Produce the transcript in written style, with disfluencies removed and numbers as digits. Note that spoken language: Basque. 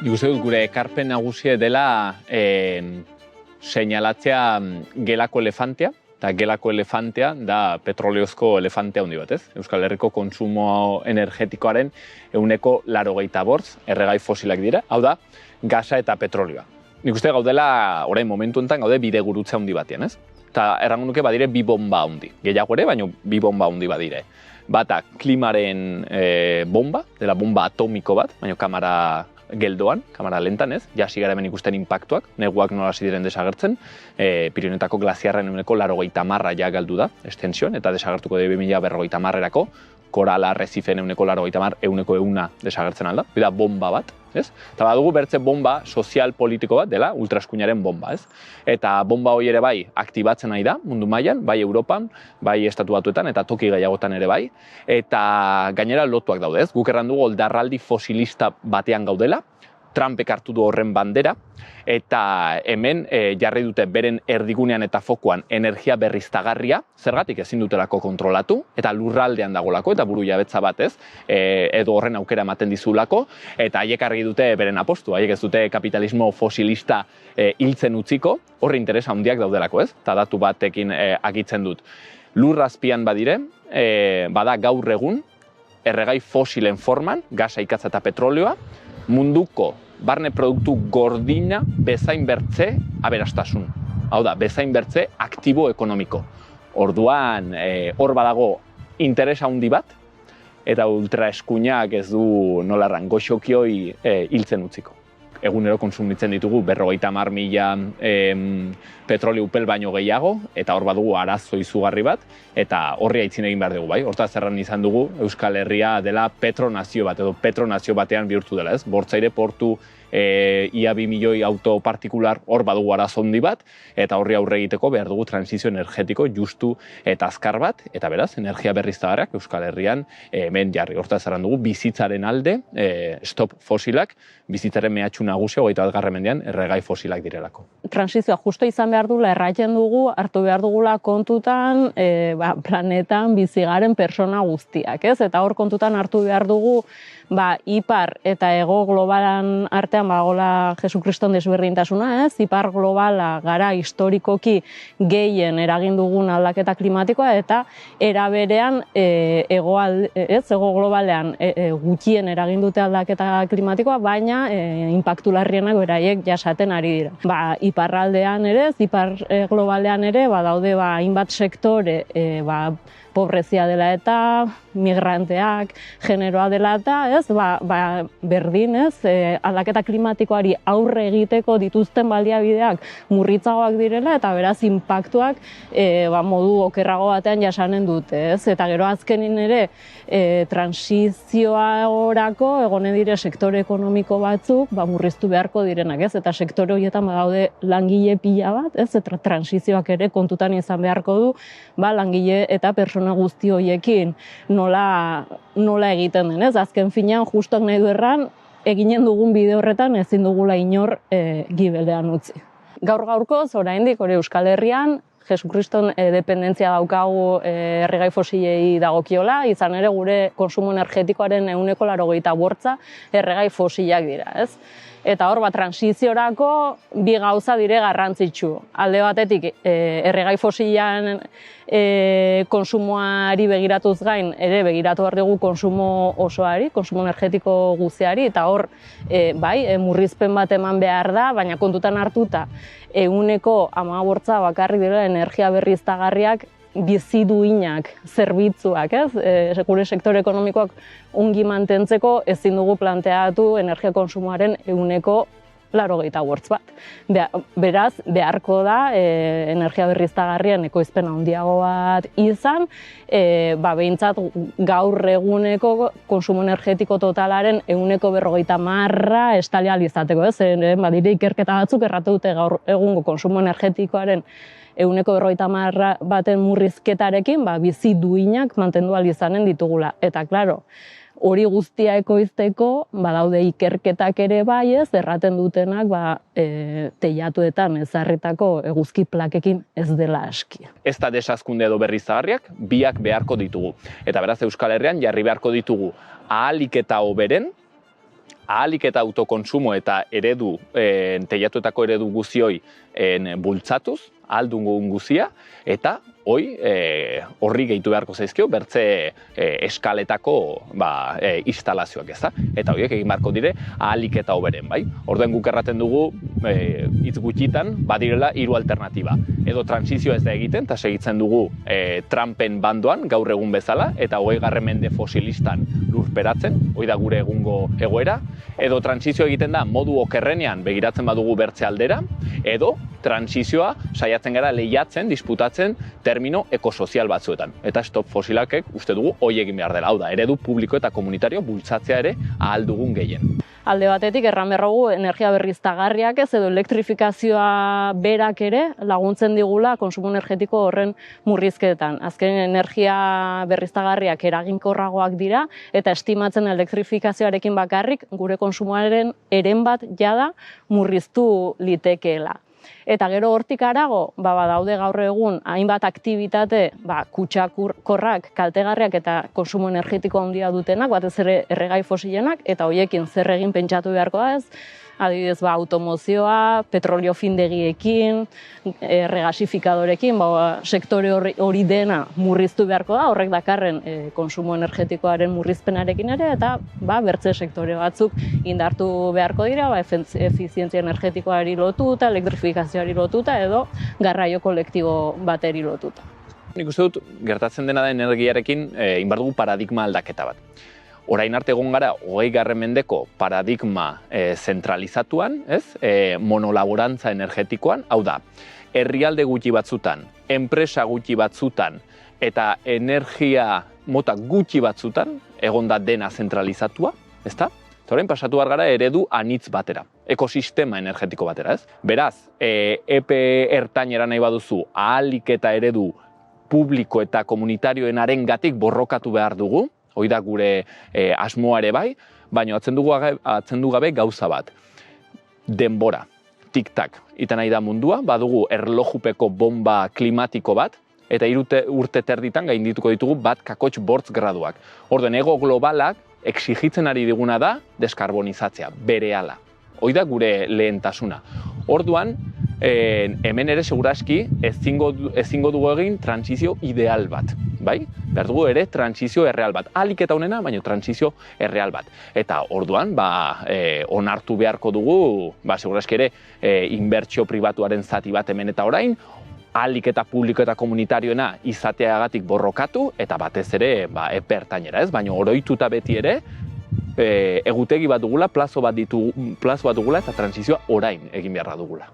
Nik uste dut gure ekarpen nagusia dela seinalatzea gelako elefantea, eta gelako elefantea da petroleozko elefantea handi bat, ez? Euskal Herriko kontsumo energetikoaren 85% erregai fosilak dira, hau da, gasa eta petrolioa. Nik uste gaudela, orain momentu enten, gaude bide gurutze handi batean, ez? Eta errango nuke badire bi bomba handi. Gehiago ere, baina bi bomba handi badire. Bata, klimaren bomba, dela bomba atomiko bat, baina kamara geldoan, kamara lentan ez, jasi gara hemen ikusten inpaktuak, neguak nola hasi diren desagertzen, Pirinioetako glaziarren 80% ja galdu da, estensioan, eta desagertuko da 2050erako, korala arrezifen 80%, 100% desagertzen alda, da bomba bat, ez? Eta badugu bertze bomba sozial-politiko bat dela ultraeskuinaren bomba, ez? Eta bomba hori ere bai aktibatzen nahi da mundu mailan, bai Europan, bai Estatu Batuetan eta toki gehiagotan ere bai, eta gainera lotuak daude, ez? Guk erran dugu oldarraldi fosilista batean gaudela, Trumpek hartu du horren bandera, eta hemen jarri dute beren erdigunean eta fokuan energia berriztagarria, zergatik ezin dutelako kontrolatu, eta lurraldean dagolako, eta buru jabetza batez, edo horren aukera ematen dizulako, eta haiek argi dute beren apostu, haiek ez dute kapitalismo fosilista hiltzen utziko, horre interesa handiak daudelako, ez? Eta datu batekin agitzen dut. Lur azpian badire, bada gaur egun, erregai fosilen forman, gasa, ikatza eta petrolioa, munduko barne produktu gordina bezain bertze aberastasun. Hau da, bezain bertze aktibo ekonomiko. Orduan, hor badago interesa handi bat, eta ultraeskuinak ez du nolarran goxokioi hiltzen utziko. Egunero konsumitzen ditugu 50.000 petrolio upel baino gehiago, eta hor badugu arazo izugarri bat, eta horri aitzin egin behar dugu, bai? Hortaz erran izan dugu Euskal Herria dela petronazio bat, edo petronazio batean bihurtu dela, ez? Bortzaire portu ia 2 milioi auto partikular hor badugu arazo handi bat, eta horri aurre egiteko behar dugu transizio energetiko justu eta azkar bat, eta beraz, energia berriztagarriak Euskal Herrian hemen jarri. Hortaz erran dugu bizitzaren alde, stop fosilak, bizitzaren mehatxu nagusia 21. mendean erregai fosilak direlako. Transizioa justo izan behar dula, erraiten dugu, hartu behar dugula kontutan planetan bizigaren persona guztiak, ez? Eta hor kontutan hartu behar dugu ipar eta hego globalan artean bagola Jesukriston desberdintasuna, ez? Ipar globala gara historikoki gehien eragin dugun aldaketa klimatikoa, eta era berean hego globalean gutxien eragin dute aldaketa klimatikoa, baina inpaktu larrienak beraiek jasaten ari dira. Iparraldean ere, ipar globalean ere, daude hainbat sektore, pobrezia dela eta, migranteak, generoa dela eta, ez, berdin, ez, aldaketa klimatikoari aurre egiteko dituzten baliabideak murritzagoak direla, eta beraz inpaktuak modu okerrago batean jasanen dute, ez, eta gero azkenin ere transizioa orako egonen dire sektore ekonomiko batzuk murriztu beharko direnak, ez, eta sektore horietan badaude langile pila bat, ez, eta transizioak ere kontutan izan beharko du, langile eta persona guzti horiekin nola egiten den, ez? Azken finean, justuak nahi du erran, eginen dugun bide horretan ezin dugula inor gibelean utzi. Gaur-gaurkoz, oraindik hori Euskal Herrian, Jesukriston dependentzia daukagu erregai fosilei dagokiola, izan ere gure konsumo energetikoaren 80% erregai fosilak dira, ez? Eta hor, transiziorako bi gauza dire garrantzitsu. Alde batetik, erregai fosilan konsumoari begiratuz gain, ere begiratu behar dugu konsumo osoari, konsumo energetiko guztiari, eta hor, murrizpen bat eman behar da, baina kontutan hartuta, 100% bakarrik dira energia berriztagarriak bizi duinak, zerbitzuak, ez? Gure sektore ekonomikoak ongi mantentzeko ezin dugu planteatu energia konsumoaren 80% bat. Beraz, beharko da energia berriztagarrien ekoizpen handiago bat izan, behintzat gaur eguneko konsumo energetiko totalaren 40% estali ahal izateko, ez? Badire ikerketa batzuk erratu dute gaur egungo konsumo energetikoaren 40% baten murrizketarekin bizi duinak mantendu ahal izanen ditugula. Eta, klaro, hori guztia ekoizteko, badaude ikerketak ere bai, ez, erraten dutenak teilatuetan ezarritako eguzki plakekin ez dela aski. Ez da desazkunde edo berriztagarriak, biak beharko ditugu. Eta beraz Euskal Herrian jarri beharko ditugu ahalik eta hoberen ahalik eta autokonsumo eta eredu, teilatuetako eredu guzioi bultzatuz, ahal dugun guzia, eta horri gehitu beharko zaizkio, bertze eskaletako instalazioak, ezta? Eta horiek egin beharko dire ahalik eta hoberen, bai? Orduan guk erraten dugu, hitz gutxitan, badirela 3 alternatiba. Edo transizioa ez da egiten, eta segitzen dugu Trumpen bandoan, gaur egun bezala, eta 20. mende fosilistan lurperatzen, hori da gure egungo egoera, edo transizioa egiten da modu okerrenean begiratzen badugu bertze aldera, edo transizioa saiatzen gara lehiatzen, disputatzen termino ekosozial batzuetan. Eta stop fosilakek uste dugu hoi egin behar dela. Hau da, eredu publiko eta komunitario bultzatzea ere ahal dugun gehien. Alde batetik, erran berrogu energia berriztagarriak ez edo elektrifikazioa berak ere laguntzen digula konsumo energetiko horren murrizketan. Azken energia berriztagarriak eraginkorragoak dira eta estimatzen elektrifikazioarekin bakarrik gure konsumoaren eren bat jada murriztu litekeela. Eta gero hortik harago, badaude gaur egun hainbat aktibitate kutsakorrak, kaltegarriak eta konsumo energetiko handia dutenak, batez ere erregai fosilenak, eta horiekin zer egin pentsatu beharko da ez, adibidez automozioa, petrolio findegiekin, regasifikadorekin, sektore hori dena murriztu beharko da, horrek dakarren konsumo energetikoaren murrizpenarekin ere, eta bertze sektore batzuk indartu beharko dira, efizientzia energetikoari lotuta, elektrifikazioari lotuta, edo garraio kolektibo bateri lotuta. Nik uste dut, gertatzen dena da energiarekin, inbar dugu paradigma aldaketa bat. Orain arte egon gara, 20. mendeko paradigma zentralizatuan, monolaborantza energetikoan, hau da, herrialde gutxi batzutan, enpresa gutxi batzutan, eta energia mota gutxi batzutan, egon da dena zentralizatua, ezta? Eta orain pasatu behar gara eredu anitz batera, ekosistema energetiko batera, ez? Beraz, epe ertainera nahi baduzu, ahalik eta eredu publiko eta komunitarioen arengatik borrokatu behar dugu, hoi da gure asmoa ere bai, baina atzendu gabe gauza bat. Denbora, tik-tak, iten nahi da mundua, badugu erlojupeko bomba klimatiko bat, eta 3 urte terditan gaindituko ditugu 1,8 graduak. Orduan, ego globalak exigitzen ari diguna da deskarbonizatzea, berehala. Hoi da gure lehentasuna. Orduan, hemen ere seguraski ezingo dugu egin transizio ideal bat, bai? Behar dugu ere transizio erreal bat. Ahalik eta honena, baina transizio erreal bat. Eta orduan, onartu beharko dugu, seguraski ere, inbertsio pribatuaren zati bat hemen eta orain, ahalik eta publiko eta komunitarioena izateagatik borrokatu, eta batez ere, epe ertainera, ez? Baina oroituta beti ere, egutegi bat dugula, plazo bat dugula, eta transizioa orain egin beharra dugula.